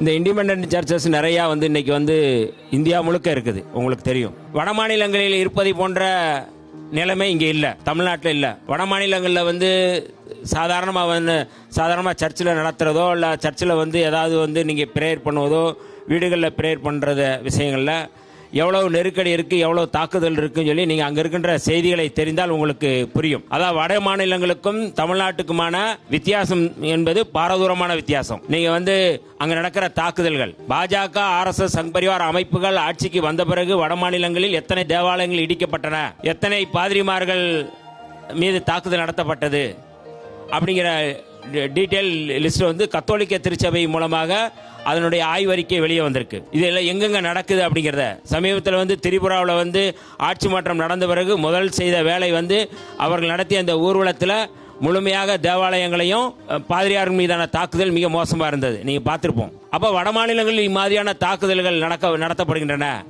இந்த independent churches நிறையா இன்னைக்கு இந்தியா முழுக்க இருக்குது, உங்களுக்கு தெரியும். வட மாநிலங்களில் இருப்பதை போன்ற நிலைமை இங்கே இல்லை, தமிழ்நாட்டில் இல்லை. வட மாநிலங்களில் சாதாரணமாக சர்ச்சில் நடத்துகிறதோ இல்லை சர்ச்சில் ஏதாவது நீங்கள் ப்ரேயர் பண்ணுவதோ, வீடுகளில் ப்ரேயர் பண்ணுற விஷயங்களில் எவ்வளவு நெருக்கடி இருக்குது, எவ்வளவு தாக்குதல் இருக்குன்னு சொல்லி நீங்கள் அங்கே இருக்கின்ற செய்திகளை தெரிந்தால் உங்களுக்கு புரியும். அதாவது வட மாநிலங்களுக்கும் தமிழ்நாட்டுக்குமான வித்தியாசம் என்பது பாரதூரமான வித்தியாசம். நீங்கள் அங்கே நடக்கிற தாக்குதல்கள், பாஜக RSS சங் பரிவார் அமைப்புகள் ஆட்சிக்கு வந்த பிறகு வட மாநிலங்களில் எத்தனை தேவாலயங்கள் இடிக்கப்பட்டன, எத்தனை பாதிரிமார்கள் மீது தாக்குதல் நடத்தப்பட்டது அப்படிங்கிற டீட்டெயில் லிஸ்ட் கத்தோலிக்க திருச்சபை மூலமாக அதனுடைய ஆய்வறிக்கை வெளியே வந்திருக்கு. இதெல்லாம் எங்கெங்க நடக்குது அப்படிங்கிறத. சமீபத்தில் திரிபுராவில் ஆட்சி மாற்றம் நடந்த பிறகு முதல் செய்த வேலை அவர்கள் நடத்திய அந்த ஊர்வலத்தில் முழுமையாக தேவாலயங்களையும் பாதிரியார் மீதான தாக்குதல் மிக மோசமாக இருந்தது, நீங்கள் பார்த்துருப்போம். அப்போ வட மாநிலங்களில் இம்மாதிரியான தாக்குதல்கள் நடத்தப்படுகின்றன.